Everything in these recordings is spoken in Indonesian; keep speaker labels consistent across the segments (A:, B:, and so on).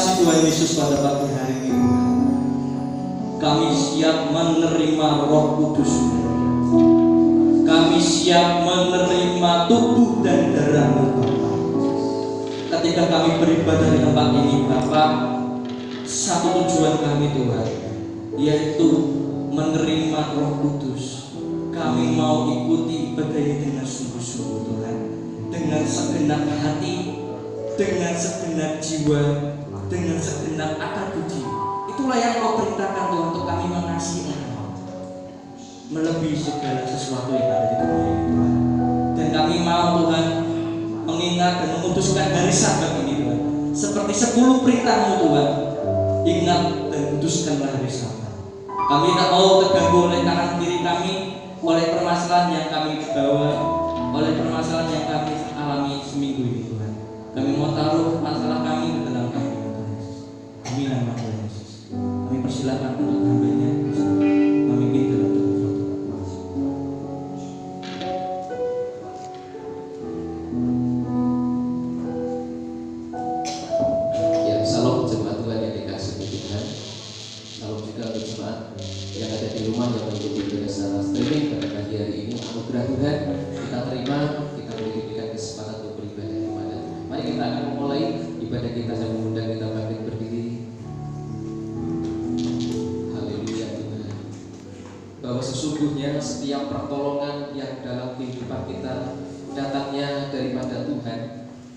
A: kasih Tuhan Yesus pada pagi hari ini. Kami siap menerima Roh Kudus. Kami siap menerima tubuh dan darah-Mu Bapa. Ketika kami beribadah di tempat ini Bapa, satu tujuan kami Tuhan, yaitu menerima Roh Kudus. Kami mau ikuti ibadah ini dengan sungguh-sungguh Tuhan, dengan segenap hati, dengan segenap jiwa, dengan segenap akal budi. Itulah yang Kau perintahkan Tuhan, untuk kami mengasihi Engkau melebihi segala sesuatu yang ada di dunia ini Tuhan. Dan kami mau Tuhan mengingat dan memutuskan hari Sabat ini Tuhan, seperti 10 perintah-Mu Tuhan. Ingat dan putuskanlah hari Sabat. Kami tak mau terganggu oleh kanan kiri kami, oleh permasalahan yang kami bawa, oleh permasalahan yang kami alami seminggu ini Tuhan. Kami mau taruh masalah kami ke dalam kami Tuhan Yesus. Amin nama Tuhan Yesus. Kami persilakan untuk hamba-Nya memimpin dalam doa.
B: Ya, salam jemaat Tuhan yang dikasihi Tuhan. Salam juga untuk jemaat yang ada di rumah yang mengikuti secara streaming pada pagi hari ini. Anugerah Tuhan kita terima, kita diberikan kesempatan untuk beribadah kepada Tuhan. Mari kita akan memulai ibadah kita dan mengundang kita bangkit berdiri. Haleluya Tuhan. Bahwa sesungguhnya setiap pertolongan yang dalam kehidupan kita datangnya daripada Tuhan.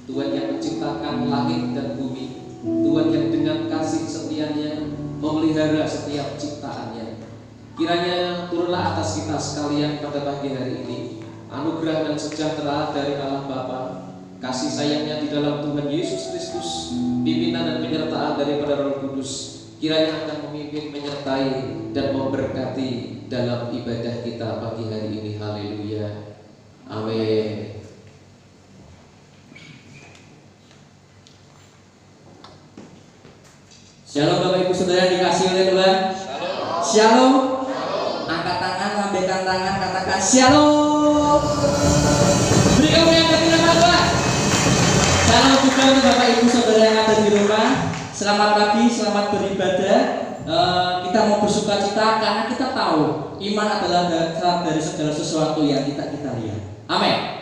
B: Tuhan yang menciptakan langit dan bumi, Tuhan yang dengan kasih setianya memelihara setiap ciptaannya. Kiranya turunlah atas kita sekalian pada pagi hari ini anugerah dan sejahtera dari Allah Bapa, kasih sayangnya di dalam Tuhan Yesus Kristus, pimpinan dan penyertaan daripada Roh Kudus, kiranya akan memimpin, menyertai dan memberkati dalam ibadah kita pagi hari ini. Haleluya. Amin.
A: Shalom Bapak Ibu Saudara yang dikasihi oleh Tuhan. Shalom. Angkat tangan, lambaikan tangan, katakan Shalom. Beri kemuliaan bagi nama Tuhan. Shalom juga untuk Bapak Ibu Saudara yang ada di rumah. Selamat pagi, selamat beribadah. Kita mau bersuka cita karena kita tahu iman adalah dasar dari segala sesuatu yang kita lihat. Amin.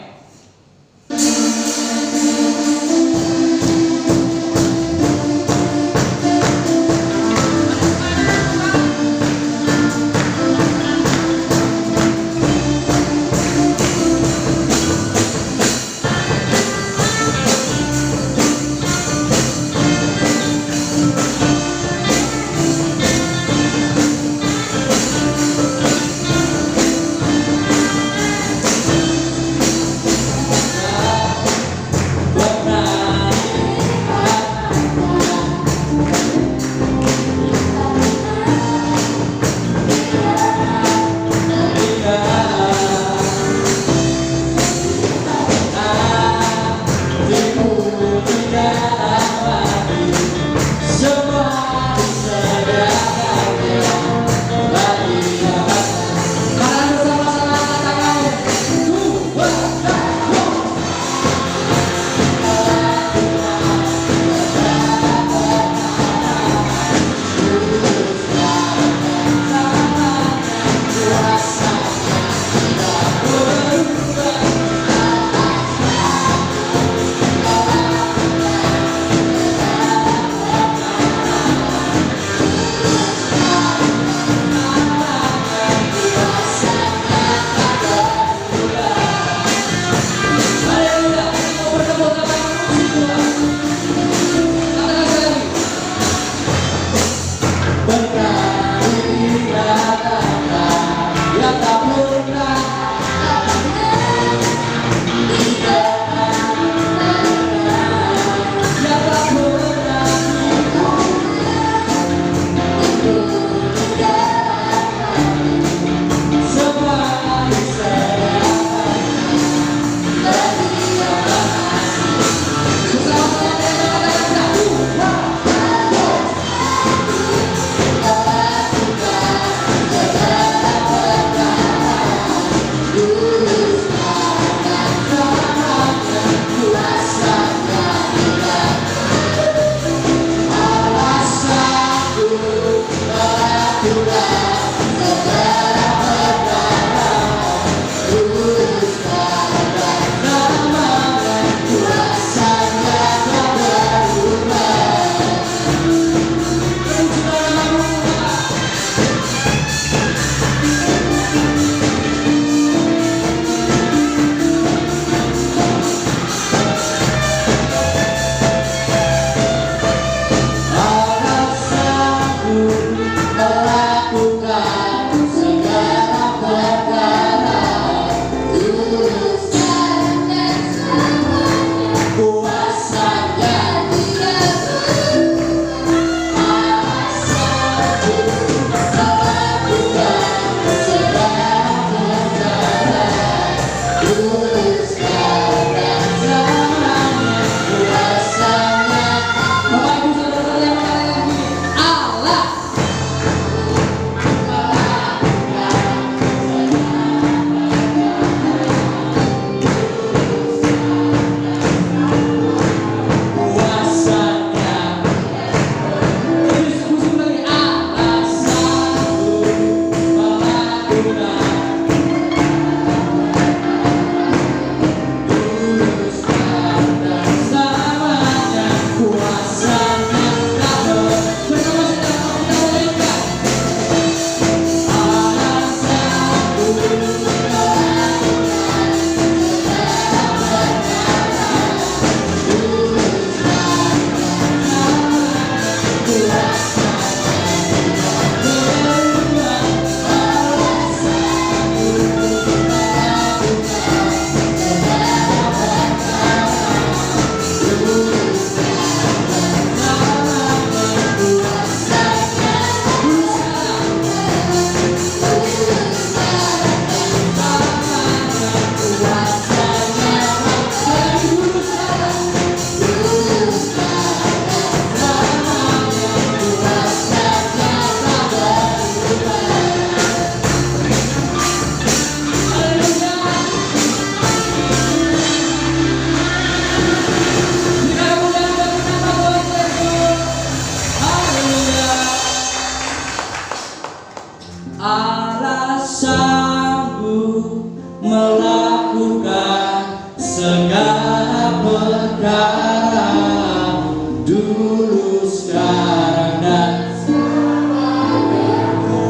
A: sekarang, dulu, sekarang, dan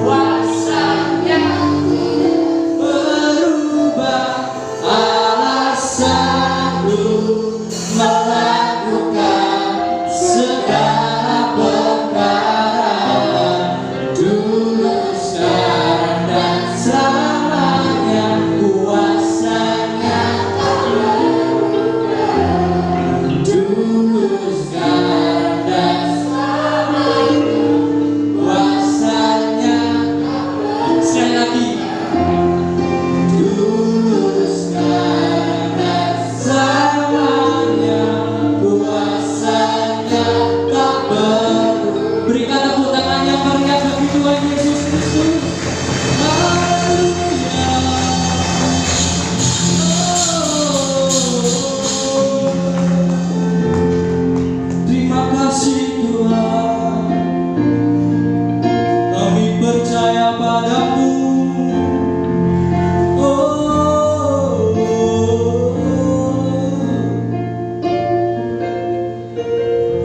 A: kuasanya berubah. Allah sanggup melakukan segala perkara, dulu, sekarang, dan selamanya. Kuasanya dulu, sekarang, dan selamanya. Kuasanya sekali lagi. Dulu, sekarang, dan selamanya. Kuasanya tak berubah. Berikan tepuk tangannya meriah bagi Tuhan Yesus Kristus. Haleluya. Terima kasih Tuhan, kami percaya padamu.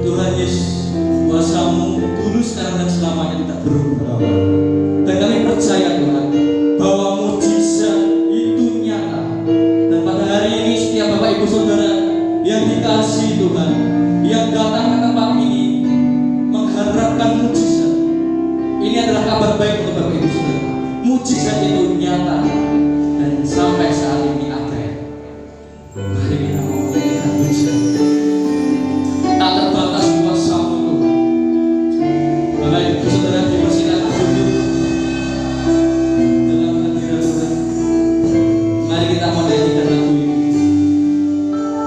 A: Tuhan Yesus, kuasa-Mu dulu, sekarang, dan selamanya tidak berubah. Dan kami percaya Tuhan bahwa mujizat itu nyata. Dan pada hari ini setiap Bapak Ibu Saudara yang dikasihi Tuhan, yang datang ke tempat ini mengharapkan mujizat, ini adalah kabar baik untuk Bapak Ibu Saudara. Mujizat itu nyata dan sampai saat ini ada. Mari kita memulihkan mujizat. Tak terbatas kuasa-Mu Tuhan. Bapak Ibu Saudara dipersilakan duduk dalam hadirat Tuhan. Mari kita menyanyikan lagu ini.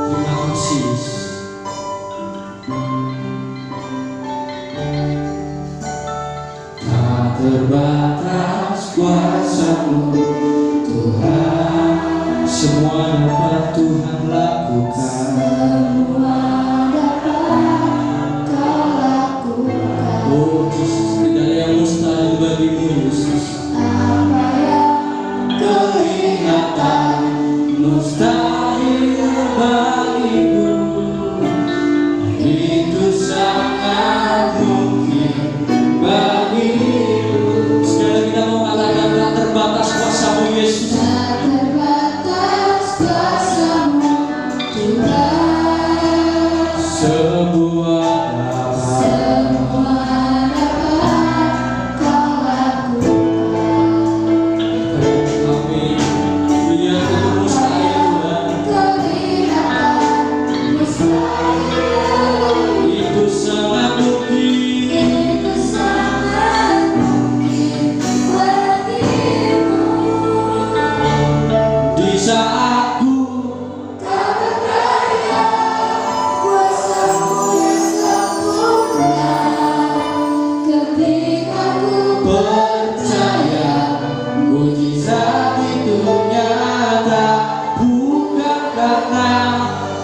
A: Terima kasih Yesus. Tak terbatas kuasa-Mu Tuhan, semua dapat Tuhan lakukan. Oh Yesus, tidak ada yang mustahil bagimu Yesus. Kelihatan mustahil bagiku, itu sangat mungkin bagimu. Sekali lagi kita mau katakan, tak terbatas kuasa-Mu Yesus.
C: Tak terbatas kuasa-Mu Tuhan,
A: Sebuah
C: semua dapat Kau lakukan.
A: kami lihat itu mustahil Tuhan.
C: Kelihatan mustahil,
A: Itu sangat mungkin.
C: itu sangat mungkin bagimu.
A: Di saat ku
C: Kau percaya kuasa-Mu yang sempurna, ketika ku
A: percaya mujizat itu nyata, bukan karena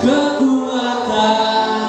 A: kekuatan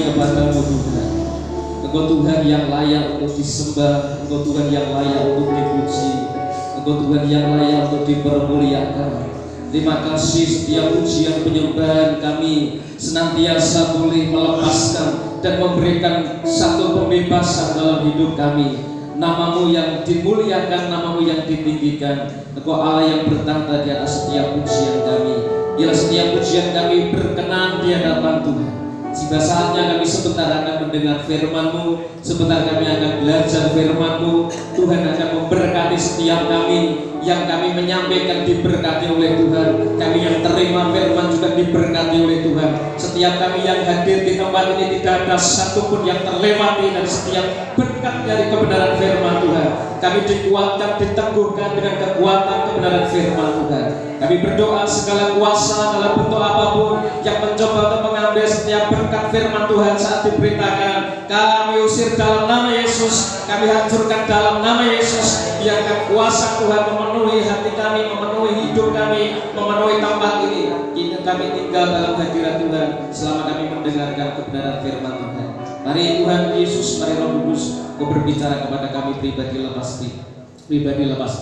B: kepadamu Tuhan. Engkau Tuhan yang layak untuk disembah, Engkau Tuhan yang layak untuk dipuji, Engkau Tuhan yang layak untuk dipermuliakan. Terima kasih setiap pujian penyembahan kami senantiasa boleh melepaskan dan memberikan satu pembebasan dalam hidup kami. Namamu yang dimuliakan, namamu yang ditinggikan. Engkau Allah yang bertahta di atas setiap pujian kami. Biarlah setiap pujian kami berkenan di hadapan Tuhan. Jika saatnya kami sebentar akan mendengar firman-Mu, sebentar kami akan belajar firman-Mu, Tuhan akan memberkati setiap kami. Yang kami menyampaikan diberkati oleh Tuhan, kami yang terima firman juga diberkati oleh Tuhan. Setiap kami yang hadir di tempat ini tidak ada satupun yang terlewati dari setiap berkat dari kebenaran firman Tuhan. Kami dikuatkan, diteguhkan dengan kekuatan kebenaran firman Tuhan. Kami berdoa segala kuasa dalam bentuk apapun yang mencoba untuk mengambil setiap berkat firman Tuhan saat diberitakan, kami usir dalam nama Yesus, kami hancurkan dalam nama Yesus. Biarkan kuasa Tuhan memenuhi hati kami, memenuhi hidup kami, memenuhi tempat ini. Kini kami tinggal dalam hadirat Tuhan selama kami mendengarkan kebenaran firman Tuhan. Mari Tuhan Yesus, mari Roh Kudus, Kau berbicara kepada kami pribadi lepas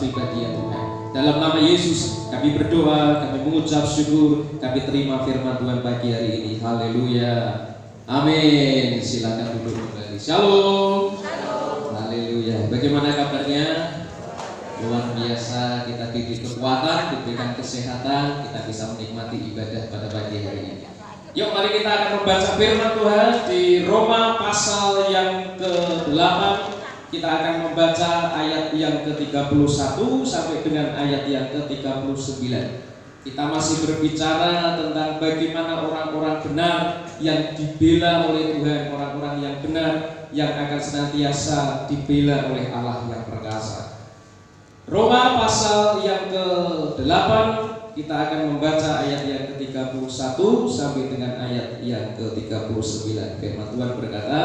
B: pribadi ya Tuhan. Dalam nama Yesus kami berdoa, kami mengucap syukur, kami terima firman Tuhan pagi hari ini. Haleluya, amin. Silakan duduk kembali. Shalom. Haleluya. Bagaimana kabarnya? Luar biasa, kita diberi kekuatan, diberikan kesehatan, kita bisa menikmati ibadah pada pagi hari ini. Yuk mari kita akan membaca firman Tuhan di Roma pasal yang ke-8. Kita akan membaca ayat yang ke-31 sampai dengan ayat yang ke-39. Kita masih berbicara tentang bagaimana orang-orang benar yang dibela oleh Tuhan, orang-orang yang benar yang akan senantiasa dibela oleh Allah yang perkasa. Roma pasal yang ke-8, kita akan membaca ayat yang ke-31 sampai dengan ayat yang ke-39. Firman Tuhan berkata,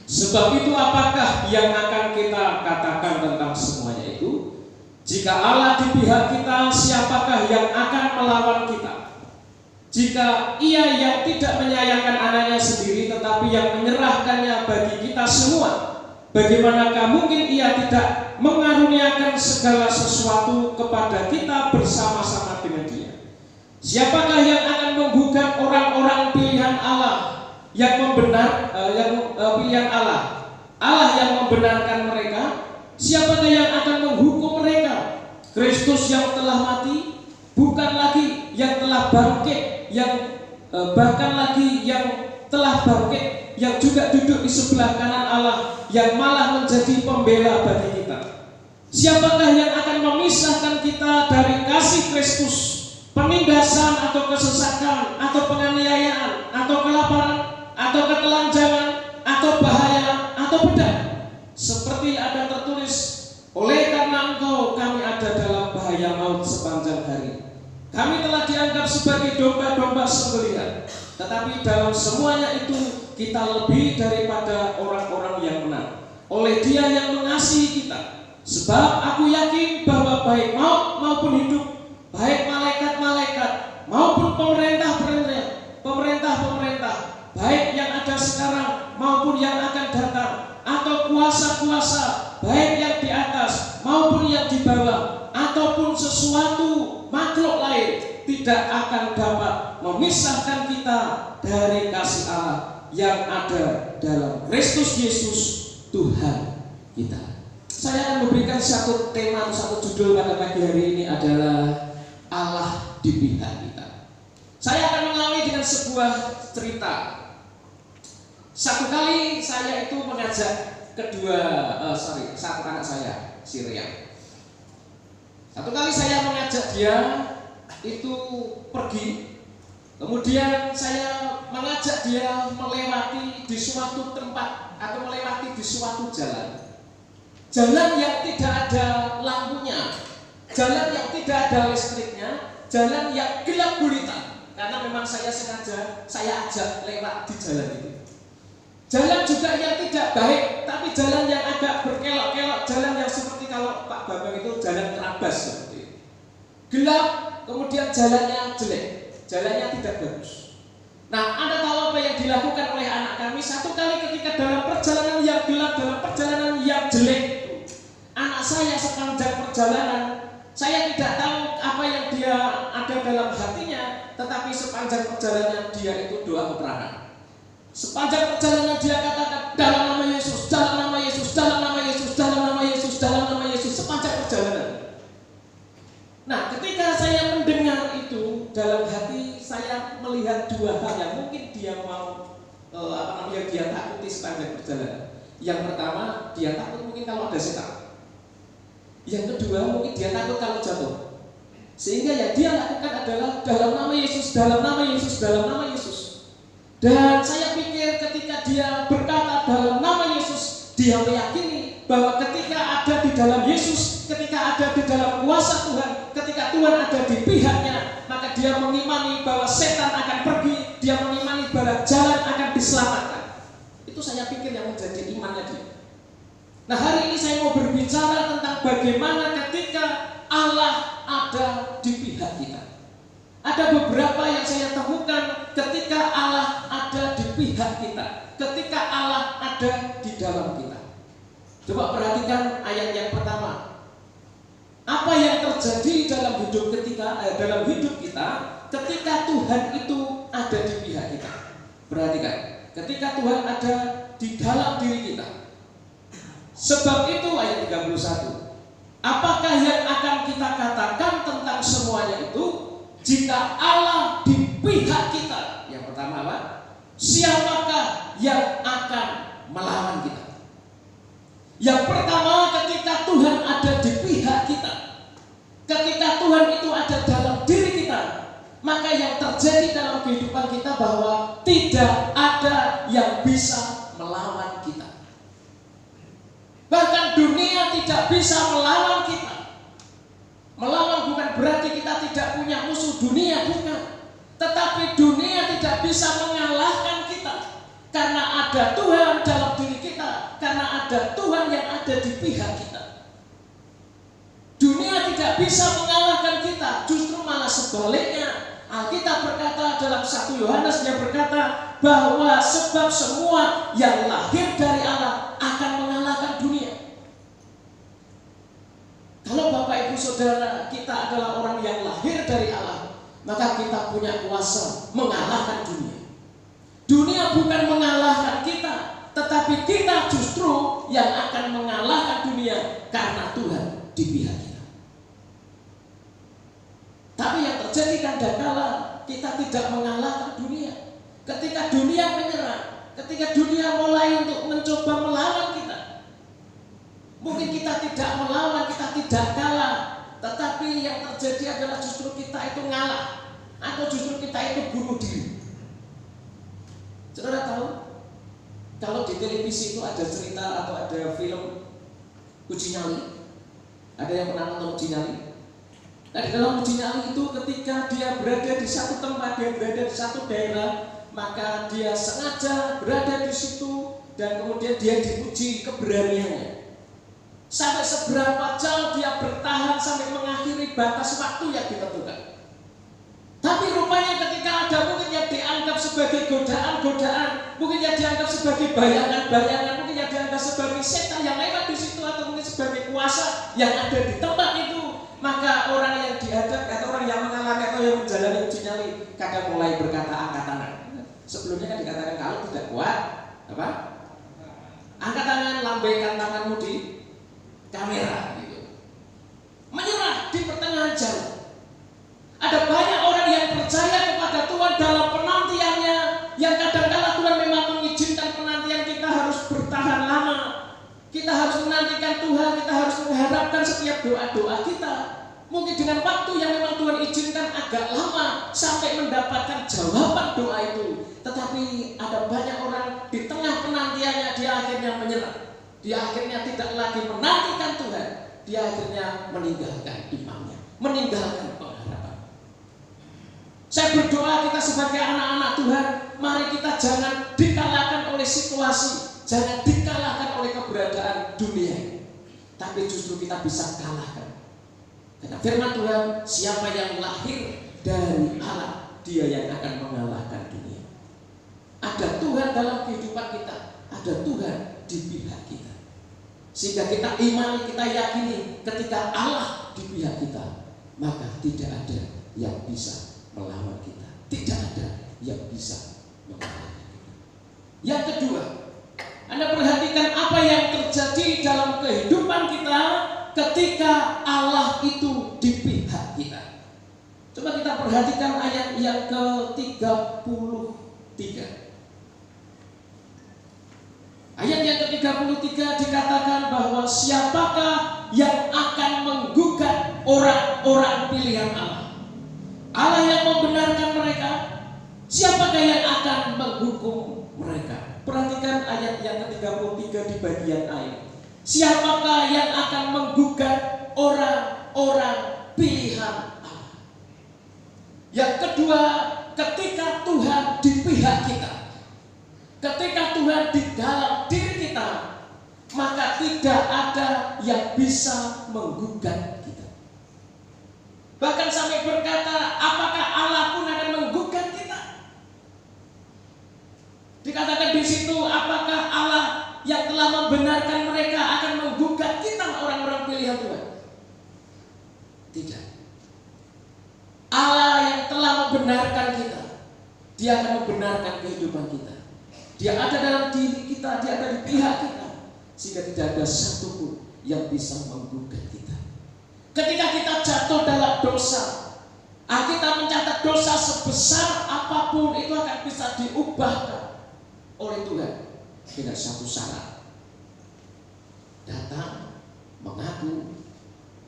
B: sebab itu apakah yang akan kita katakan tentang semuanya itu? Jika Allah di pihak kita, siapakah yang akan melawan kita? Jika Ia yang tidak menyayangkan anaknya sendiri, tetapi yang menyerahkannya bagi kita semua, bagaimanakah mungkin Ia tidak mengaruniakan segala sesuatu kepada kita bersama-sama dengan Dia? Siapakah yang akan menggugat orang-orang pilihan Allah yang pilihan Allah yang membenarkan mereka? Siapakah yang akan menghukum mereka? Kristus yang telah mati, bukan lagi yang telah bangkit, bahkan lagi yang telah bangkit, yang juga duduk di sebelah kanan Allah, yang malah menjadi pembela bagi kita. Siapakah yang akan memisahkan kita dari kasih Kristus? Penindasan atau kesesakan, atau penganiayaan, atau kelaparan, atau ketelanjangan, atau bahaya, atau pedang? Seperti ada tertulis, oleh karena Engkau kami ada dalam bahaya maut sepanjang hari. Kami telah dianggap sebagai domba-domba sembelihan, tetapi dalam semuanya itu kita lebih daripada orang-orang yang menang oleh Dia yang mengasihi kita. Sebab aku yakin bahwa baik maut maupun hidup, baik malaikat-malaikat maupun pemerintah-pemerintah, baik yang ada sekarang maupun yang akan datang, atau kuasa-kuasa, baik yang di atas maupun yang di bawah, ataupun sesuatu makhluk lain, tidak akan dapat memisahkan kita dari kasih Allah yang ada dalam Kristus Yesus Tuhan kita. Saya akan memberikan satu tema, satu judul pada pagi hari ini adalah Allah di pihak kita. Saya akan mengawali dengan sebuah cerita. Satu kali saya itu mengajak satu anak saya, si Rian. Satu kali saya mengajak dia itu pergi. Kemudian saya mengajak dia melewati di suatu tempat atau melewati di suatu jalan. Jalan yang tidak ada lampunya, jalan yang tidak ada listriknya, jalan yang gelap gulita. Karena memang saya sengaja saya ajak lewat di jalan itu. Jalan juga yang tidak baik, tapi jalan yang agak berkelok-kelok, jalan yang seperti kalau Pak Bambang itu jalan terabas seperti itu. Gelap, kemudian jalannya jelek, jalannya tidak bagus. Nah, Anda tahu apa yang dilakukan oleh anak kami? Satu kali ketika dalam perjalanan yang gelap, dalam perjalanan yang jelek, anak saya sepanjang perjalanan, saya tidak tahu apa yang dia ada dalam hatinya, tetapi sepanjang perjalanan dia itu doa peperangan. Sepanjang perjalanan dia katakan dalam nama Yesus, dalam nama Yesus, dalam nama Yesus, dalam nama Yesus, dalam nama Yesus, sepanjang perjalanan. Nah, ketika saya mendengar itu, dalam hati saya melihat dua hal yang mungkin dia mau dia takuti sepanjang perjalanan. Yang pertama, dia takut mungkin kalau ada setan. Yang kedua, mungkin dia takut kalau jatuh. Sehingga yang dia lakukan adalah dalam nama Yesus, dalam nama Yesus, dalam nama Yesus. Dan saya pikir ketika dia berkata dalam nama Yesus, dia meyakini bahwa ketika ada di dalam Yesus, ketika ada di dalam kuasa Tuhan, ketika Tuhan ada di pihaknya, maka dia mengimani bahwa setan akan pergi, dia mengimani bahwa jalan akan diselamatkan. Itu saya pikir yang menjadi imannya dia. Nah, hari ini saya mau berbicara tentang bagaimana ketika Allah ada di pihak kita. Ada beberapa yang saya temukan ketika Allah ada di pihak kita, ketika Allah ada di dalam kita. Coba perhatikan ayat yang pertama. Apa yang terjadi dalam hidup kita ketika Tuhan itu ada di pihak kita? Perhatikan, ketika Tuhan ada di dalam diri kita. Sebab itu ayat 31. Apakah yang akan kita katakan tentang semuanya itu? Jika Allah di pihak kita, yang pertama apa? Siapakah yang akan melawan kita? Yang pertama, ketika Tuhan ada di pihak kita, ketika Tuhan itu ada dalam diri kita, maka yang terjadi dalam kehidupan kita bahwa tidak ada yang bisa melawan kita. Bahkan dunia tidak bisa melawan kita. Melawan bukan berarti kita tidak punya musuh, dunia bukan. Tetapi dunia tidak bisa mengalahkan kita. Karena ada Tuhan dalam diri kita. Karena ada Tuhan yang ada di pihak kita. Dunia tidak bisa mengalahkan kita. Justru malah sebaliknya. Alkitab berkata dalam 1 Yohanes, yang berkata bahwa sebab semua yang lahir dari Allah akan mengalahkan dunia. Kalau Bapak Ibu Saudara kita adalah orang yang lahir dari Allah, maka kita punya kuasa mengalahkan dunia. Dunia bukan mengalahkan kita, tetapi kita justru yang akan mengalahkan dunia karena Tuhan di pihak kita. Tapi yang terjadi kadangkala kita tidak mengalahkan dunia. Ketika dunia menyerang, ketika dunia mulai untuk mencoba melawan kita, mungkin kita tidak melawan, kita tidak kalah, tetapi yang terjadi adalah justru kita itu ngalah, atau justru kita itu bunuh diri. Saudara tahu, kalau di televisi itu ada cerita atau ada film uji nyali. Ada yang pernah nonton uji nyali? Nah, di dalam uji nyali itu ketika dia berada di satu tempat, dia berada di satu daerah, maka dia sengaja berada di situ dan kemudian dia diuji keberaniannya. Sampai seberapa jauh dia bertahan sampai mengakhiri batas waktu yang ditentukan. Tapi rupanya ketika ada mungkin yang dianggap sebagai godaan-godaan, mungkin yang dianggap sebagai bayangan-bayangan, mungkin yang dianggap sebagai setan yang lewat di situ, atau mungkin sebagai kuasa yang ada di tempat itu, maka orang yang dihadap atau orang yang mengalami atau yang menjalani uji nyali kadang mulai berkata angkat tangan. Sebelumnya kan dikatakan kalau tidak kuat, apa? Angkat tangan, lambaikan tanganmu di kamera, gitu. Menyerah di pertengahan jalan. Ada banyak orang yang percaya kepada Tuhan dalam penantiannya, yang kadang-kala Tuhan memang mengizinkan penantian kita harus bertahan lama. Kita harus menantikan Tuhan, kita harus mengharapkan setiap doa-doa kita. Mungkin dengan waktu yang memang Tuhan izinkan agak lama sampai mendapatkan jawaban doa itu. Tetapi ada banyak orang di tengah penantiannya dia akhirnya menyerah. Dia akhirnya tidak lagi menantikan Tuhan. Dia akhirnya meninggalkan imannya, meninggalkan pengharapan. Saya berdoa kita sebagai anak-anak Tuhan, mari kita jangan dikalahkan oleh situasi, jangan dikalahkan oleh keberadaan dunia, tapi justru kita bisa kalahkan. Karena firman Tuhan, siapa yang lahir dari Allah, dia yang akan mengalahkan dunia. dalam kehidupan kita, ada Tuhan di pihak kita. Sehingga kita imani, kita yakini ketika Allah di pihak kita, maka tidak ada yang bisa melawan kita. Tidak ada yang bisa mengalahkan kita. Yang kedua, Anda perhatikan apa yang terjadi dalam kehidupan kita ketika Allah itu di pihak kita. Coba kita perhatikan ayat yang ke-33. Ayat yang ke-33 dikatakan bahwa siapakah yang akan menggugat orang-orang pilihan Allah? Allah yang membenarkan mereka. Siapakah yang akan menghukum mereka? Perhatikan ayat yang ke-33 di bagian akhir. Siapakah yang akan menggugat orang-orang pilihan Allah? Yang kedua, ketika Tuhan di pihak kita, ketika Tuhan di dalam diri kita, maka tidak ada yang bisa menggugat kita. Bahkan sampai berkata, apakah Allah pun akan menggugat kita? Dikatakan di situ, apakah Allah yang telah membenarkan mereka akan menggugat kita, orang-orang pilihan Tuhan? Tidak. Allah yang telah membenarkan kita, Dia akan membenarkan kehidupan kita. Dia ada dalam diri kita, Dia ada di pihak kita, sehingga tidak ada satupun yang bisa menggugat kita. Ketika kita jatuh dalam dosa, kita mencatat dosa sebesar apapun itu akan bisa diubahkan oleh Tuhan dengan satu syarat: datang, mengaku,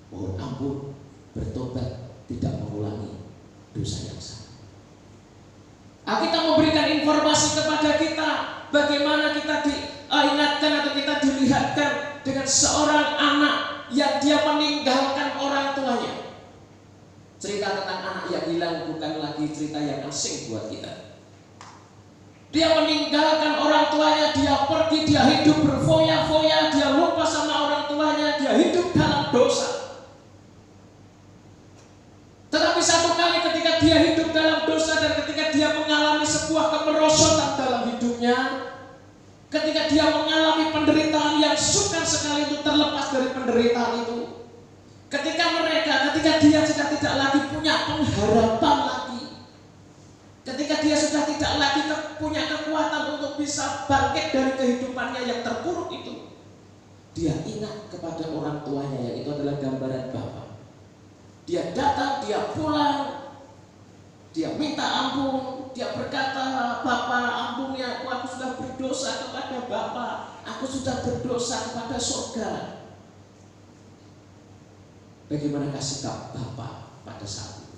B: mohon ampun, bertobat, tidak mengulangi dosa yang sama. Kita memberikan informasi kepada kita bagaimana kita diingatkan atau kita dilihatkan dengan seorang anak yang dia meninggalkan orang tuanya. Cerita tentang anak yang hilang bukan lagi cerita yang asing buat kita. Dia meninggalkan orang tuanya, dia pergi, dia hidup berfoya-foya, dia lupa sama orang tuanya, dia hidup dalam dosa. Tetapi satu kali ketika dia hidup dalam dosa dan ketika dia mengalami sebuah kemerosotan dalam hidupnya, ketika dia mengalami penderitaan yang sukar sekali itu terlepas dari penderitaan itu, ketika dia sudah tidak lagi punya pengharapan lagi, ketika dia sudah tidak lagi punya kekuatan untuk bisa bangkit dari kehidupannya yang terpuruk itu, dia ingat kepada orang tuanya, yaitu adalah gambaran Bapa. Dia datang, dia pulang, dia minta ampun, dia berkata, Bapa ampuni aku sudah berdosa kepada Bapa, aku sudah berdosa kepada surga. Bagaimana sikap Bapa pada saat itu?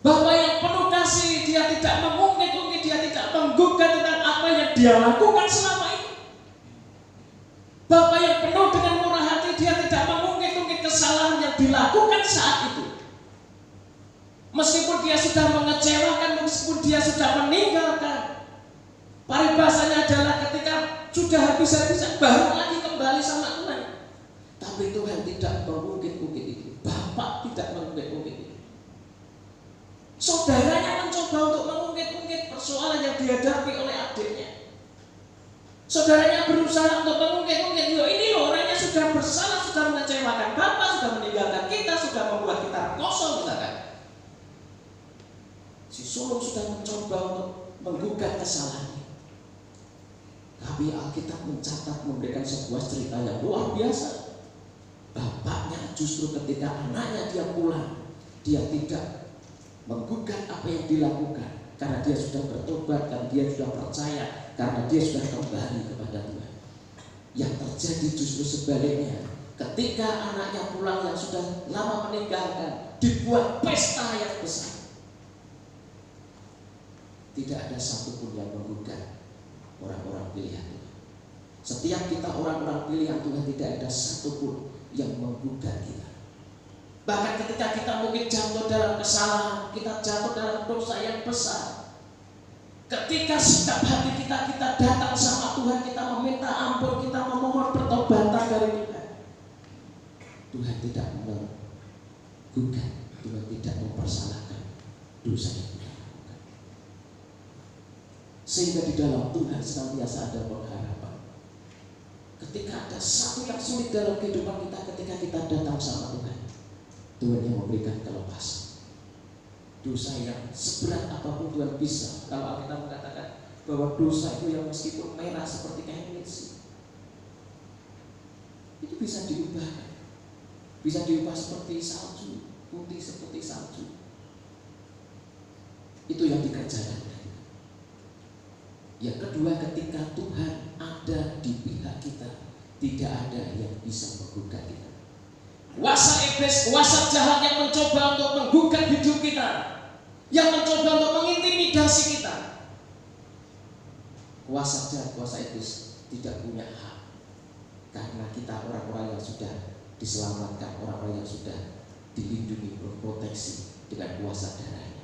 B: Bapa yang penuh kasih, dia tidak mengungkit-ungkit, dia tidak menggugat tentang apa yang dia lakukan selama ini. Bapa yang penuh dengan murah hati, dia tidak mengungkit-ungkit kesalahan yang dilakukan saat itu. Meskipun dia sudah mengecewakan, meskipun dia sudah meninggalkan, paribasanya adalah ketika sudah habis-habisan baru lagi kembali sama Tuhan. Tapi Tuhan tidak mengungkit-ungkit itu. Bapak tidak mengungkit-ungkit itu. Saudaranya mencoba untuk mengungkit-ungkit persoalan yang dihadapi oleh adiknya. Saudaranya berusaha untuk mengungkit-ungkit, ini loh orangnya sudah bersalah, sudah mengecewakan Bapak, sudah meninggalkan kita, sudah membuat kita kosong, misalkan. Si sulung sudah mencoba untuk menggugat kesalahannya. Tapi Alkitab mencatat, memberikan sebuah cerita yang luar biasa. Bapaknya justru ketika anaknya dia pulang, dia tidak menggugat apa yang dilakukan, karena dia sudah bertobat, karena dia sudah percaya, karena dia sudah kembali kepada Tuhan. Yang terjadi justru sebaliknya. Ketika anaknya pulang yang sudah lama meninggalkan, dibuat pesta yang besar. Tidak ada satupun yang menggugat orang-orang pilihan Tuhan. Setiap kita orang-orang pilihan Tuhan, tidak ada satupun yang menggugat kita. Bahkan ketika kita mungkin jatuh dalam kesalahan, kita jatuh dalam dosa yang besar, ketika sikap hati kita datang sama Tuhan, kita meminta ampun, kita memohon pertobatan dari Tuhan, Tuhan tidak menggugat, Tuhan tidak mempersalahkan dosa yang kita lakukan.
D: Sehingga di dalam Tuhan senantiasa ada pengharapan. Ketika ada satu yang sulit dalam kehidupan kita, ketika kita datang sama Tuhan, Tuhan yang memberikan kelepasan. Dosa yang seberat apapun Tuhan bisa. Kalau Alkitab mengatakan bahwa dosa itu yang meskipun merah seperti kain mesi, itu bisa diubah. Bisa diubah seperti salju, putih seperti salju. Itu yang dikerjakan. Yang kedua, ketika Tuhan ada di pihak kita, tidak ada yang bisa menggugat kita. Kuasa iblis, kuasa jahat yang mencoba untuk menggugat hidup kita, yang mencoba untuk mengintimidasi kita, kuasa jahat, kuasa iblis tidak punya hak. Karena kita orang-orang yang sudah diselamatkan, orang-orang yang sudah dilindungi, berproteksi dengan kuasa darahnya.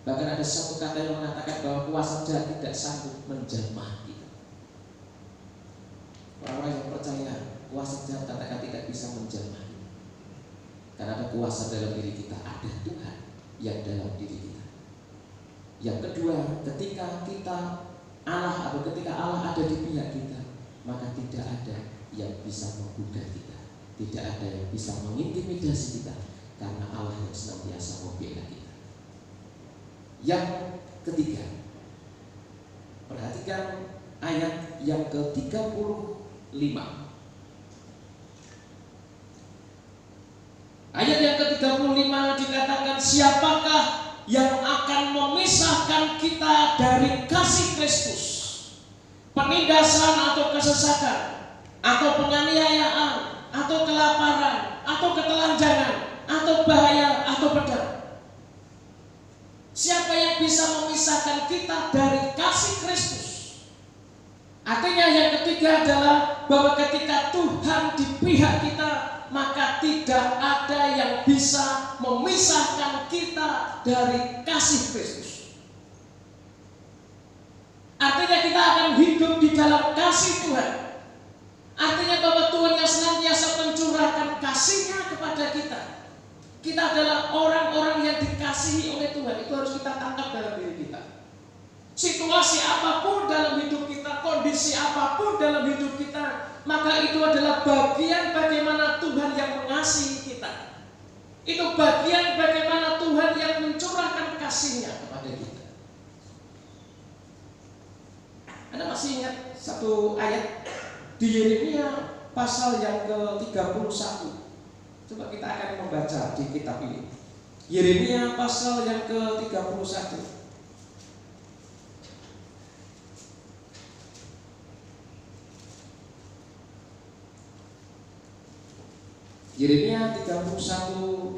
D: Bahkan ada satu kata yang mengatakan bahwa kuasa jahat tidak sanggup menjamah kita. Orang-orang yang percaya kuasa jahat katakan tidak bisa menjamah kita. Karena ada kuasa dalam diri kita, ada Tuhan yang dalam diri kita. Yang kedua, ketika Allah ada di pihak kita, maka tidak ada yang bisa menggugat kita, tidak ada yang bisa mengintimidasi kita, karena Allah yang senantiasa membela kita. Yang ketiga, perhatikan ayat yang ke-35. Ayat yang ke-35 dikatakan, siapakah yang akan memisahkan kita dari kasih Kristus? Penindasan atau kesesakan, atau penganiayaan, atau kelaparan, atau ketelanjangan, atau bahaya, atau pedang. Siapa yang bisa memisahkan kita dari kasih Kristus? Artinya yang ketiga adalah bahwa ketika Tuhan di pihak kita, maka tidak ada yang bisa memisahkan kita dari kasih Kristus. Artinya kita akan hidup di dalam kasih Tuhan. Artinya bahwa Tuhan yang senantiasa mencurahkan kasih-Nya kepada kita. Kita adalah orang-orang yang dikasihi oleh Tuhan. Itu harus kita tangkap dalam diri kita. Situasi apapun dalam hidup kita, kondisi apapun dalam hidup kita, maka itu adalah bagian bagaimana Tuhan yang mengasihi kita. Itu bagian bagaimana Tuhan yang mencurahkan kasih-Nya kepada kita. Anda masih ingat satu ayat di Yeremia pasal yang ke-31. Coba kita akan membaca di kitab ini. Yeremia pasal yang ke-31. Yeremia 31,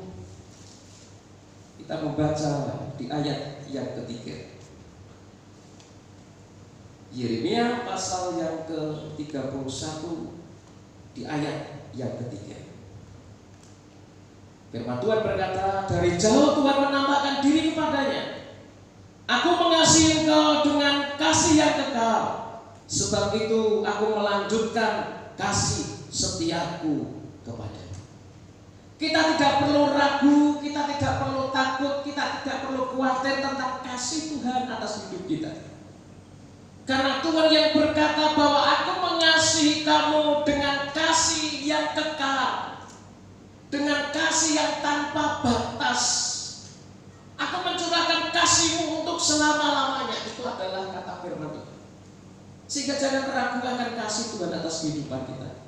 D: kita membaca di ayat yang ketiga. Yeremia pasal yang ke-31 di ayat yang ketiga. Firman Tuhan berkata, dari jauh Tuhan menampakkan diri kepadanya. Aku mengasihi engkau dengan kasih yang kekal. Sebab itu aku melanjutkan kasih setiaku kepadanya. Kita tidak perlu ragu, kita tidak perlu takut, kita tidak perlu khawatir tentang kasih Tuhan atas hidup kita. Karena Tuhan yang berkata bahwa aku mengasihi kamu dengan kasih yang kekal, dengan kasih yang tanpa batas. Aku mencurahkan kasih-Mu untuk selama-lamanya. Itu adalah kata firman Tuhan. Sehingga jangan ragu akan kasih Tuhan atas kehidupan kita.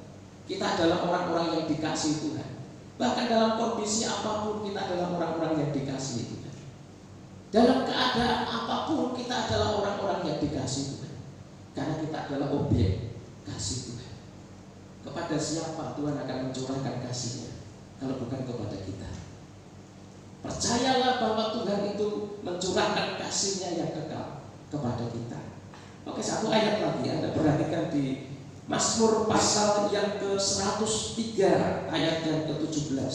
D: Kita adalah orang-orang yang dikasihi Tuhan. Bahkan dalam kondisi apapun kita adalah orang-orang yang dikasihi Tuhan. Dalam keadaan apapun kita adalah orang-orang yang dikasihi Tuhan. Karena kita adalah objek kasih Tuhan. Kepada siapa Tuhan akan mencurahkan kasih-Nya kalau bukan kepada kita? Percayalah bahwa Tuhan itu mencurahkan kasih-Nya yang kekal kepada kita. Oke, satu ayat lagi Anda perhatikan di Mazmur pasal yang ke-103 ayat yang ke-17.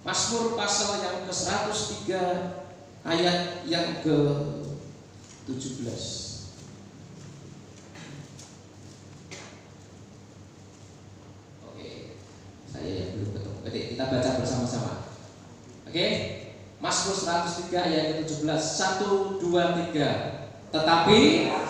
D: Mazmur pasal yang ke-103 ayat yang ke-17. Oke.
B: Kita baca bersama-sama. Oke? Mazmur 103 ayat 17. 1, 2, 3. Tetapi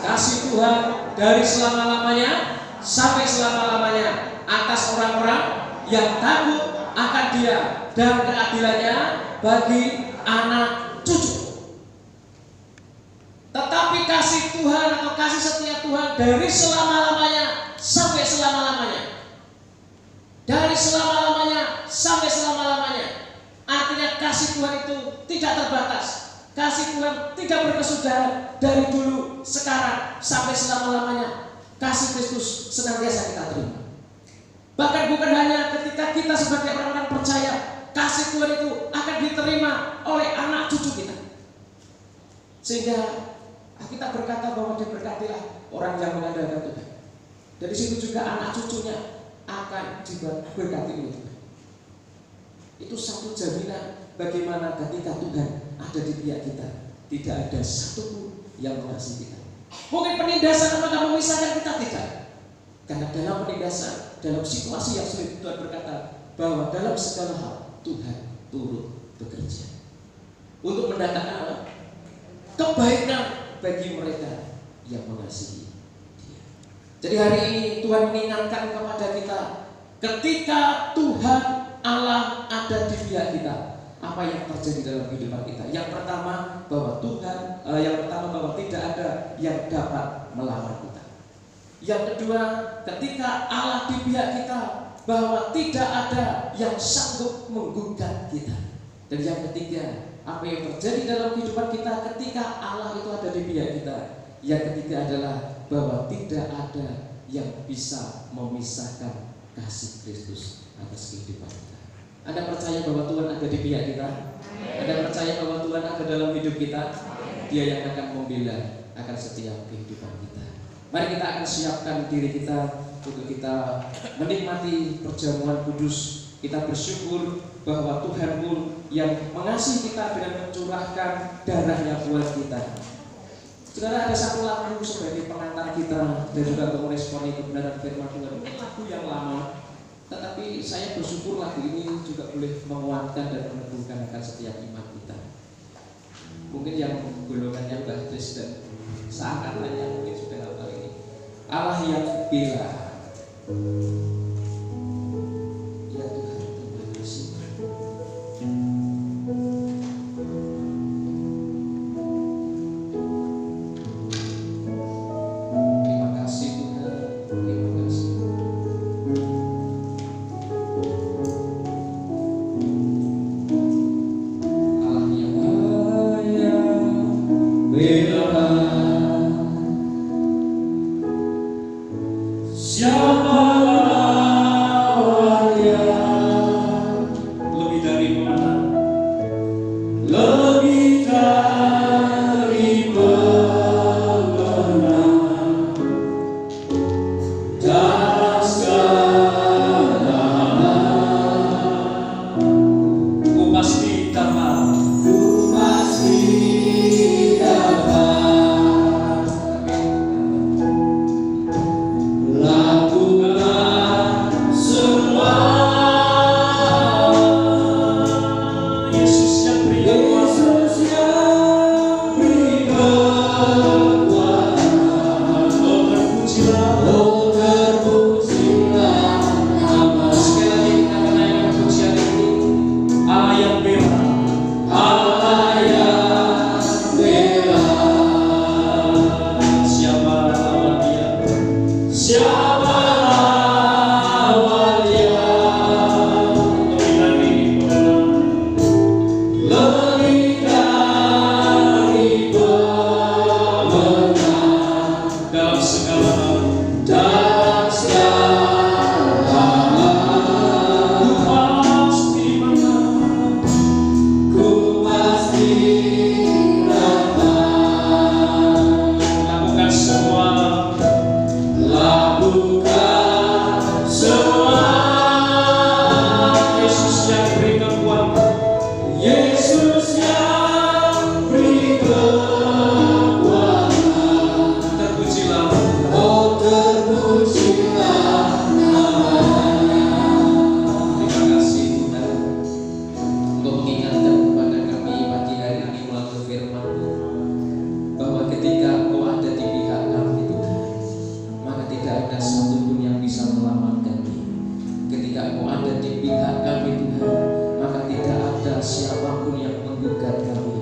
B: kasih Tuhan dari selama-lamanya sampai selama-lamanya atas orang-orang yang takut akan Dia, dan keadilannya bagi anak cucu. Tetapi kasih Tuhan atau kasih setia Tuhan dari selama-lamanya sampai selama-lamanya. Dari selama-lamanya sampai selama-lamanya. Artinya kasih Tuhan itu tidak terbatas. Kasih Tuhan tidak berkesudahan dari dulu, sekarang, sampai selama-lamanya. Kasih Kristus senantiasa kita terima. Bahkan bukan hanya ketika kita sebagai orang-orang percaya, kasih Tuhan itu akan diterima oleh anak cucu kita. Sehingga kita berkata bahwa diberkatilah orang yang mengandalkan Tuhan. Dari situ juga anak cucunya akan diberkati oleh Tuhan. Itu satu jaminan bagaimana ketika Tuhan ada di pihak kita, tidak ada satupun yang mengasihi kita. Mungkin penindasan apakah memisahkan kita? Tidak. Karena dalam penindasan, dalam situasi yang sulit, Tuhan berkata bahwa dalam segala hal Tuhan turut bekerja untuk mendatangkan kebaikan bagi mereka yang mengasihi Dia. Jadi hari ini Tuhan mengingatkan kepada kita, ketika Tuhan Allah ada di pihak kita, apa yang terjadi dalam kehidupan kita? Yang pertama bahwa bahwa tidak ada yang dapat melawan kita. Yang kedua, ketika Allah di pihak kita, bahwa tidak ada yang sanggup menggugat kita. Dan yang ketiga, apa yang terjadi dalam kehidupan kita ketika Allah itu ada di pihak kita. Yang ketiga adalah bahwa tidak ada yang bisa memisahkan kasih Kristus atas kehidupan kita. Anda percaya bahwa Tuhan ada di pihak kita? Anda percaya bahwa Tuhan ada dalam hidup kita? Dia yang akan membela akan setiap kehidupan kita. Mari kita akan siapkan diri kita untuk kita menikmati perjamuan kudus. Kita bersyukur bahwa Tuhan pun yang mengasihi kita dengan mencurahkan darahnya buat kita. Saudara, ada satu lagu sebagai pengantar kita dan juga untuk meresponi kebenaran firman Tuhan. Ini lagu yang lama, tetapi saya bersyukur lagu ini juga boleh menguatkan dan meneguhkan akan setiap iman kita. Mungkin yang golongannya baptis dan seangkatannya mungkin sudah hafal ini. Allah yang bela. Ya Tuhan, terima kasih. Terima kasih Tuhan, terima kasih. Allah yang bela.
A: Siapa
B: ketika Engkau ada di pihak kami Tuhan, maka tidak ada siapapun yang menggugat kami.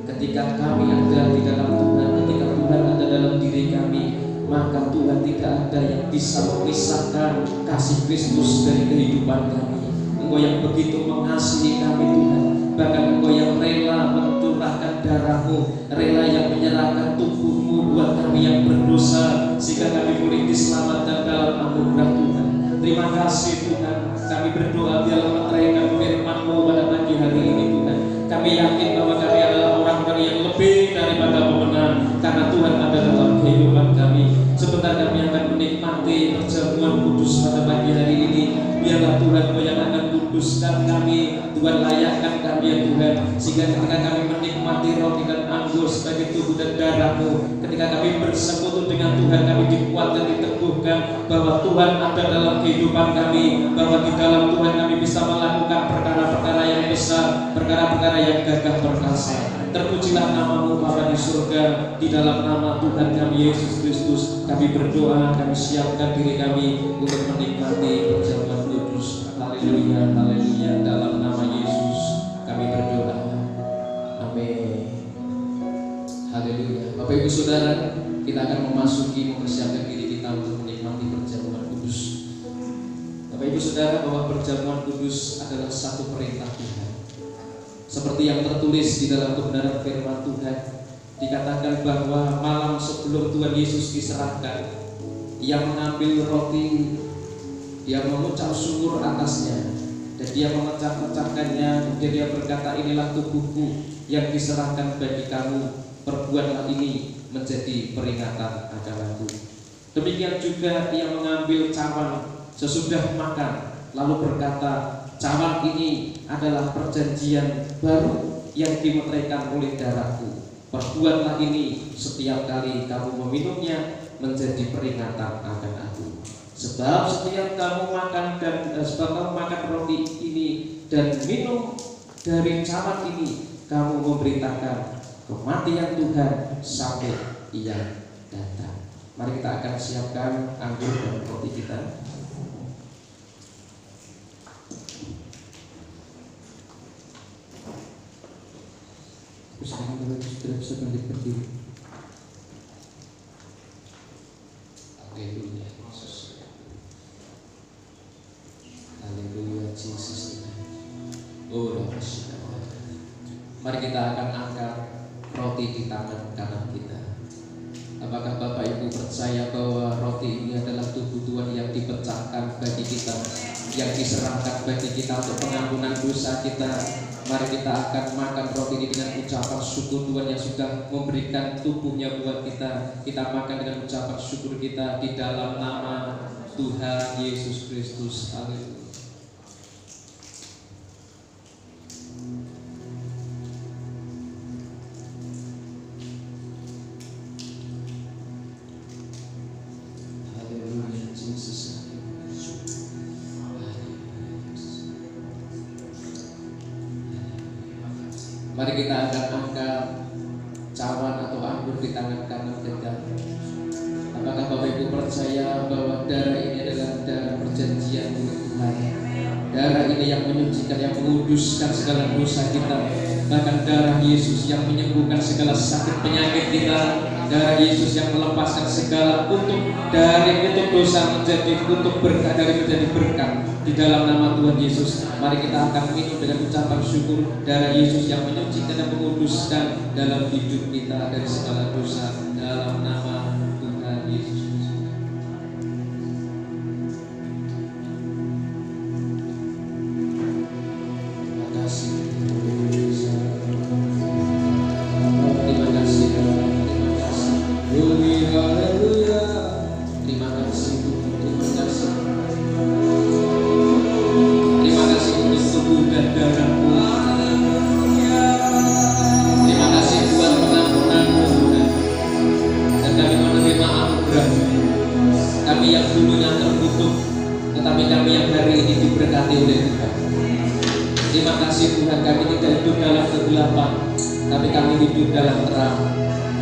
B: Ketika kami ada di dalam Tuhan, ketika Tuhan ada dalam diri kami, maka Tuhan tidak ada yang bisa memisahkan kasih Kristus dari kehidupan kami. Engkau yang begitu mengasihi kami Tuhan, bahkan Engkau yang rela mencurahkan darah-Mu, rela yang menyerahkan tubuh-Mu buat kami yang berdosa, sehingga kami boleh diselamatkan dalam anugerah Tuhan. Terima kasih Tuhan. Kami berdoa biarlah meteraikan firman-Mu pada pagi hari ini Tuhan. Kami yakin bahwa kami adalah orang-orang yang lebih daripada pemenang, karena Tuhan ada dalam kehidupan kami. Sebentar kami akan menikmati perjamuan kudus pada pagi hari ini. Biarlah Tuhan Kau yang akan kuduskan kami, Tuhan layakkan kami ya Tuhan, sehingga ketika kami menikmati roti dan anggur sebagai tubuh dan darah-Mu, ketika kami bersekutu dengan Tuhan, kami dikuatkan, diteguhkan bahwa Tuhan ada dalam kehidupan kami, bahwa di dalam Tuhan kami bisa melakukan perkara-perkara yang besar, perkara-perkara yang gagah perkasa. Terpujilah nama-Mu Bapa di surga, di dalam nama Tuhan kami Yesus Kristus kami berdoa, kami siapkan diri kami untuk menikmati perjamuan kudus. Haleluya, haleluya. Dalam nama Yesus kami berdoa. Amin. Haleluya. Bapak Ibu Saudara, kita akan mempersiapkan diri kita untuk menikmati perjamuan kudus. Bapak Ibu Saudara, bahwa perjamuan kudus adalah satu perintah Tuhan. Seperti yang tertulis di dalam kebenaran firman Tuhan, dikatakan bahwa malam sebelum Tuhan Yesus diserahkan, Dia mengambil roti, Dia mengucap syukur atasnya, dan Dia memecah-mecahkannya. Kemudian Dia berkata, inilah tubuhku yang diserahkan bagi kamu, perbuatlah ini menjadi peringatan akan aku. Demikian juga Dia mengambil cawan sesudah makan, lalu berkata, cawan ini adalah perjanjian baru yang dimeteraikan oleh darahku. Perbuatlah ini setiap kali kamu meminumnya menjadi peringatan akan aku. Sebab setiap kamu makan roti ini dan minum dari cawan ini, kamu memberitakan kematian Tuhan sampai Ia datang. Mari kita akan siapkan anggur dan roti kita. Sekarang kita bisa berdiri. Haleluya Yesus. Haleluya Yesus. Oh, mari kita akan angkat roti di tangan kanan kita. Apakah Bapak Ibu percaya bahwa roti ini adalah tubuh Tuhan yang dipecahkan bagi kita, yang diserahkan bagi kita untuk pengampunan dosa kita? Mari kita akan makan roti ini dengan ucapan syukur Tuhan yang sudah memberikan tubuhnya buat kita. Kita makan dengan ucapan syukur kita di dalam nama Tuhan Yesus Kristus. Haleluya. Haleluya Yesus. Mari kita akan angkat cawan atau anggur di tangan kanan kita. Apakah Bapak Ibu percaya bahwa darah ini adalah darah perjanjian oleh Tuhan? Darah ini yang menyucikan, yang menguduskan segala dosa kita. Bahkan darah Yesus yang menyembuhkan segala sakit penyakit kita. Darah Yesus yang melepaskan segala kutuk dari kutuk dosa menjadi kutuk berkah, dari menjadi berkat di dalam nama Tuhan Yesus. Mari kita akan minum dengan ucapan syukur darah Yesus yang menyucikan dan menguduskan dalam hidup kita dari segala dosa dalam nama Tuhan Yesus. Terima kasih. Terima kasih. Haleluya. Terima kasih. Terima kasih. Terima kasih untuk tubuh dan darah-Mu. Terima kasih buat pengampunan-Mu Tuhan. Dan kami menerima anugerah-Mu. Kami yang dulunya terkutuk, tetapi kami yang hari ini diberkati oleh Tuhan. Terima kasih Tuhan, kami tidak hidup dalam kegelapan, tapi kami hidup dalam terang.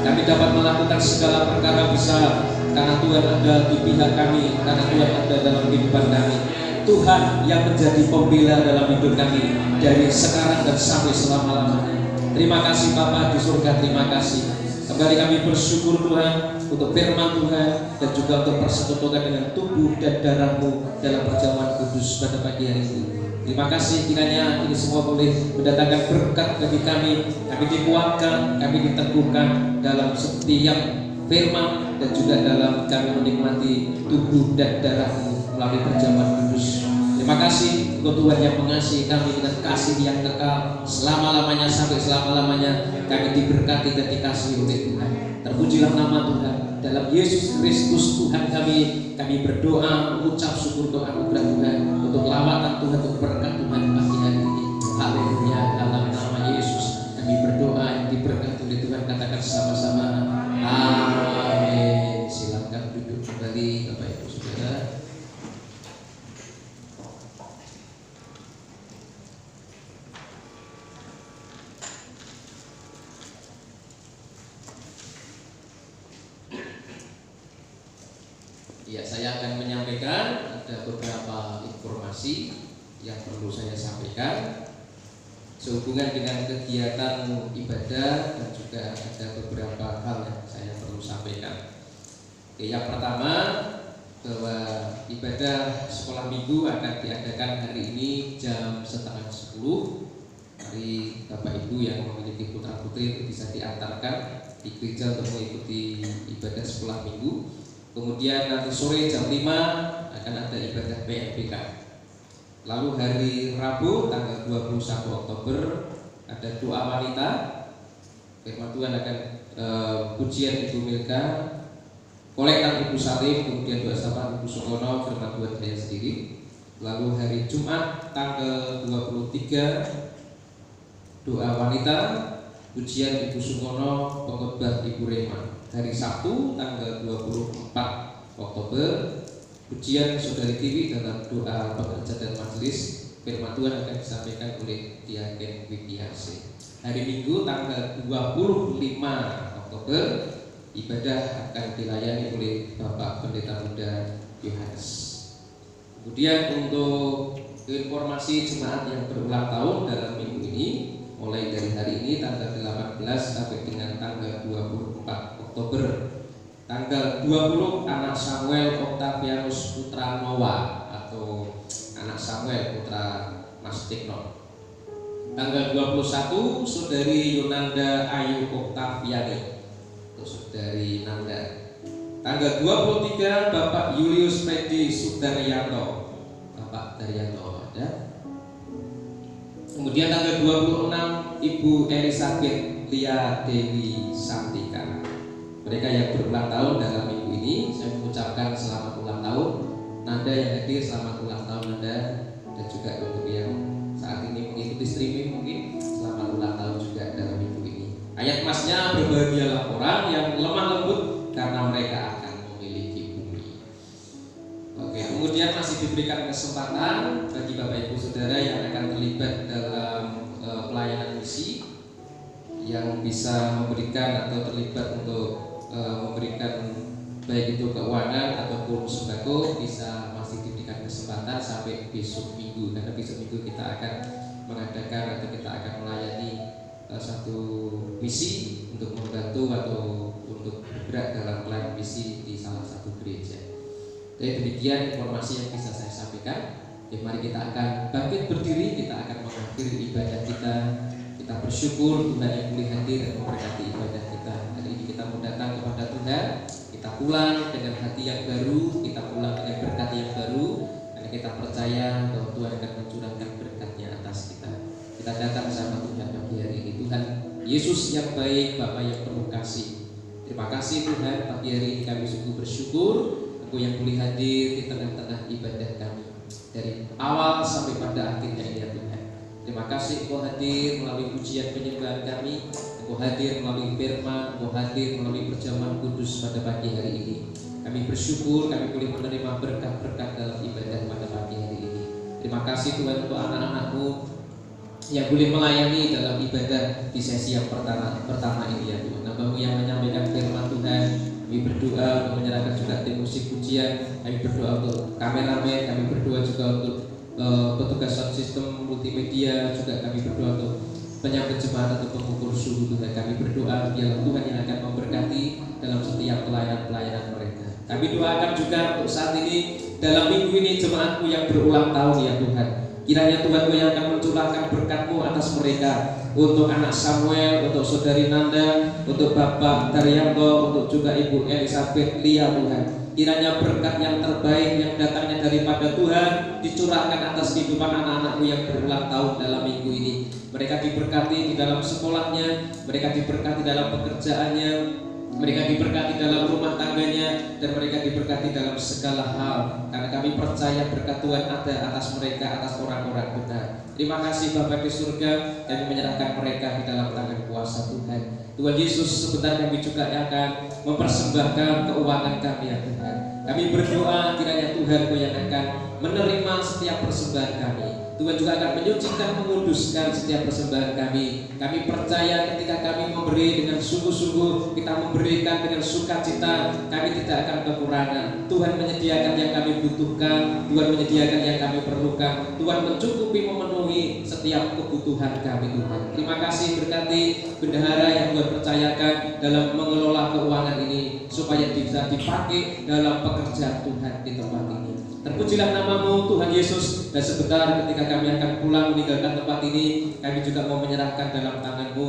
B: Kami dapat melakukan segala perkara besar karena Tuhan ada di pihak kami, karena Tuhan ada dalam kehidupan kami.
D: Tuhan yang menjadi pembela dalam hidup kami dari sekarang dan sampai selama-lamanya. Terima kasih Bapa di surga, terima kasih. Kembali kami bersyukur Tuhan untuk firman Tuhan dan juga untuk persekutuan dengan tubuh dan darah-Mu dalam perjamuan kudus pada pagi hari ini. Terima kasih kiranya ini semua boleh mendatangkan berkat bagi kami dikuatkan, kami diteguhkan dalam setiap firman dan juga dalam kami menikmati tubuh dan darah-Mu melalui perjamuan kudus. Terima kasih untuk Tuhan yang mengasihi kami dengan kasih yang kekal selama-lamanya sampai selama-lamanya. Kami diberkati dan dikasihi oleh Tuhan. Terpujilah nama Tuhan. Dalam Yesus Kristus Tuhan kami berdoa, mengucap syukur untuk anugerah Tuhan, untuk lawatan Tuhan, untuk berkat Tuhan pagi hari ini. Haleluya. Dalam nama Yesus kami berdoa yang diberkati oleh Tuhan. Katakan sama-sama amin. Silakan duduk kembali Bapak Ibu Saudara. Ya, saya akan menyampaikan ada beberapa informasi yang perlu saya sampaikan sehubungan dengan kegiatan ibadah dan juga ada beberapa hal yang saya perlu sampaikan. Oke, yang pertama bahwa ibadah sekolah minggu akan diadakan hari ini jam 9:30. Mari Bapak Ibu yang memiliki putra putri bisa diantarkan di gereja untuk mengikuti ibadah sekolah minggu. Kemudian nanti sore jam 5 akan ada ibadah PMPK. Lalu hari Rabu tanggal 21 Oktober ada doa wanita. Firman Tuhan akan pujian Ibu Milka, kolektan Ibu Salim, kemudian doa sapa Ibu Sukono, firman Tuhan saya sendiri. Lalu hari Jumat tanggal 23 doa wanita, pujian Ibu Sukono, pengkhotbah Ibu Rema. Hari Sabtu tanggal 24 Oktober pujian Saudari Tiwi dalam doa pekerja dan majelis. Firman Tuhan akan disampaikan oleh Diaken Widiase. Hari Minggu tanggal 25 Oktober ibadah akan dilayani oleh Bapak Pendeta Muda Yohanes. Kemudian untuk informasi jemaat yang berulang tahun dalam minggu ini, mulai dari hari ini tanggal 18 sampai dengan tanggal 24 Oktober. Tanggal 20 anak Samuel Octavianus Putra Noah atau anak Samuel Putra Mas Tikno. Tanggal 21 Saudari Yunanda Ayu Octaviani atau Saudari Nanda. Tanggal 23 Bapak Julius Pedi Sudaryanto, Bapak Daryanto ada. Kemudian tanggal 26 Ibu Elisabeth Lia Dewi Santika. Mereka yang berulang tahun dalam minggu ini, saya mengucapkan selamat ulang tahun. Nanda yang hadir, selamat ulang tahun Nanda. Dan juga untuk yang saat ini mengikuti streaming mungkin selamat ulang tahun juga dalam minggu ini. Ayat emasnya, berbahagialah orang yang lemah lembut karena mereka akan memiliki bumi. Oke, kemudian masih diberikan kesempatan bagi Bapak Ibu Saudara yang akan terlibat dalam pelayanan misi, yang bisa memberikan atau terlibat untuk memberikan baik itu keuangan ataupun sembako, bisa masih diberikan kesempatan sampai besok minggu, karena besok minggu kita akan mengadakan atau kita akan melayani satu misi untuk membantu atau untuk bergerak dalam pelayanan misi di salah satu gereja. Jadi demikian informasi yang bisa saya sampaikan. Jadi mari kita akan bangkit berdiri, kita akan mengakhiri ibadah kita. Kita bersyukur Tuhan yang boleh hadir dan memberkati ibadah kita. Hari ini kita mau datang kepada Tuhan. Kita pulang dengan hati yang baru, kita pulang dengan berkat yang baru, karena kita percaya bahwa Tuhan akan mencurahkan berkatnya atas kita. Kita datang bersama Tuhan pagi hari ini. Tuhan Yesus yang baik, Bapa yang penuh kasih. Terima kasih Tuhan, pagi hari ini kami sungguh bersyukur Engkau yang boleh hadir di tengah-tengah ibadah kami dari awal sampai pada akhirnya ini ya Tuhan. Terima kasih Engkau hadir melalui pujian penyembahan kami, Engkau hadir melalui firman, Engkau hadir melalui perjamuan kudus pada pagi hari ini. Kami bersyukur kami boleh menerima berkat-berkat dalam ibadah pada pagi hari ini. Terima kasih Tuhan untuk anak-anak-Mu yang boleh melayani dalam ibadah di sesi yang pertama ini ya Tuhan. Hamba-Mu yang menyampaikan firman Tuhan, kami
B: Kami berdoa untuk menyerahkan juga tim musik pujian. Kami berdoa untuk kameramen. Kami berdoa juga untuk petugas sound system multimedia. Juga kami berdoa untuk penyambut jemaat atau pengukur suhu Tuhan. Kami berdoa biar Tuhan yang akan memberkati dalam setiap pelayanan mereka. Kami doakan juga untuk saat ini, dalam minggu ini jemaatmu yang berulang tahun ya Tuhan. Kiranya Tuhan yang akan mencurahkan berkat-Mu atas mereka. Untuk anak Samuel, untuk saudari Nanda, untuk Bapak Daryanto, untuk juga Ibu Elizabeth Lia Tuhan. Kiranya berkat yang terbaik yang datangnya daripada Tuhan dicurahkan atas kehidupan anak-anak-Mu yang berulang tahun dalam minggu ini. Mereka diberkati di dalam sekolahnya, mereka diberkati dalam pekerjaannya, mereka diberkati dalam rumah tangganya, dan mereka diberkati dalam segala hal. Karena kami percaya berkat Tuhan ada atas mereka, atas orang-orang Tuhan. Terima kasih Bapa di surga, kami menyerahkan mereka di dalam tangan kuasa Tuhan. Tuhan Yesus, sebentar kami juga akan mempersembahkan keuangan kami ya Tuhan. Kami berdoa kiranya Tuhan yang akan menerima setiap persembahan kami. Tuhan juga akan menyucikan, menguduskan setiap persembahan kami. Kami percaya ketika kami memberi dengan sungguh-sungguh, kita memberikan dengan sukacita, kami tidak akan kekurangan. Tuhan menyediakan yang kami butuhkan, Tuhan menyediakan yang kami perlukan. Tuhan mencukupi, memenuhi setiap kebutuhan kami Tuhan. Terima kasih, berkati bendahara yang Tuhan percayakan dalam mengelola keuangan ini, supaya bisa dipakai dalam pekerjaan Tuhan di tempat ini. Terpujilah nama-Mu Tuhan Yesus. Dan sebentar ketika kami akan pulang meninggalkan tempat ini, kami juga mau menyerahkan dalam tangan-Mu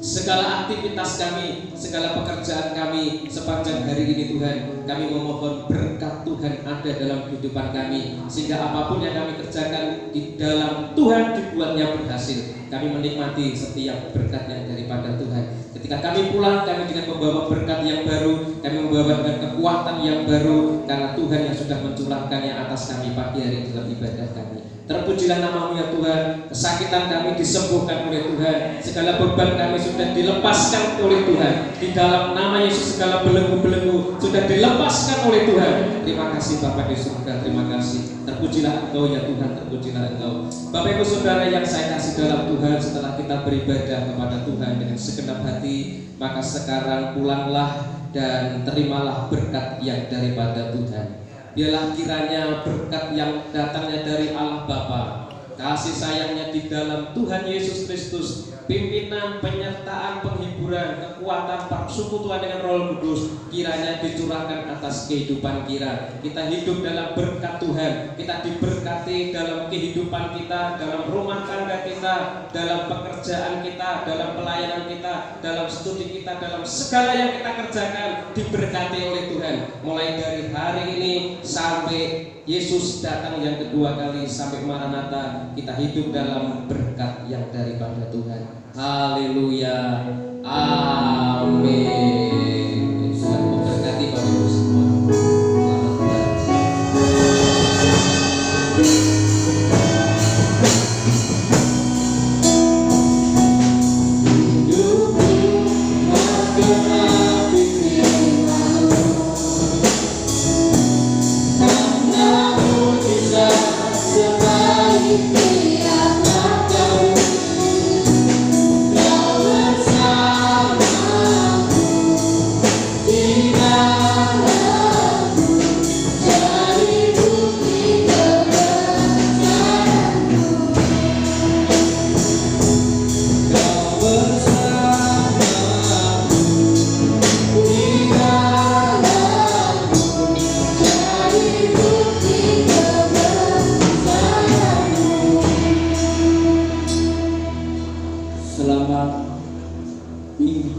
B: segala aktivitas kami, segala pekerjaan kami sepanjang hari ini Tuhan. Kami memohon berkat Tuhan ada dalam kehidupan kami, sehingga apapun yang kami kerjakan di dalam Tuhan dibuatnya berhasil. Kami menikmati setiap berkat yang daripada Tuhan. Ketika kami pulang, kami dengan membawa berkat yang baru, kami membawa dengan kekuatan yang baru, karena Tuhan yang sudah mencurahkannya atas kami pagi hari dalam ibadah kami. Terpujilah nama-Mu ya Tuhan. Kesakitan kami disembuhkan oleh Tuhan, segala beban kami sudah dilepaskan oleh Tuhan. Di dalam nama Yesus segala belenggu-belenggu sudah dilepaskan oleh Tuhan. Terima kasih Bapa di surga, terima kasih. Terpujilah Engkau ya Tuhan, terpujilah Engkau. Bapak Ibu Saudara yang saya kasih dalam Tuhan, setelah kita beribadah kepada Tuhan dengan segenap hati, maka sekarang pulanglah dan terimalah berkat yang daripada Tuhan. Biarlah kiranya berkat yang datangnya dari Allah Bapa, kasih sayangnya di dalam Tuhan Yesus Kristus, pimpinan, penyertaan, penghiburan, kekuatan, persekutuan dengan Roh Kudus, kiranya dicurahkan atas kehidupan kita. Kita hidup dalam berkat Tuhan, kita diberkati dalam kehidupan kita, dalam rumah tangga kita, dalam pekerjaan kita, dalam pelayanan kita, dalam studi kita, dalam segala yang kita kerjakan diberkati oleh Tuhan. Mulai dari hari ini sampai Yesus datang yang kedua kali, sampai Maranatha, kita hidup dalam berkat yang daripada Tuhan. Haleluya, amin. Tuhan memberkati Bapak Ibu semua.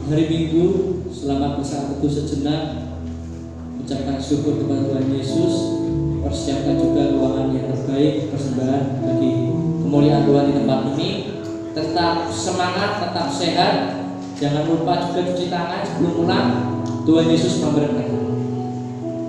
A: Hari Minggu, selamat bersatu sejenak, ucapkan syukur kepada Tuhan Yesus, persiapkan juga ruangan yang terbaik, persembahan bagi kemuliaan Tuhan di tempat ini. Tetap semangat, tetap sehat, jangan lupa juga cuci tangan sebelum pulang. Tuhan Yesus memberkati.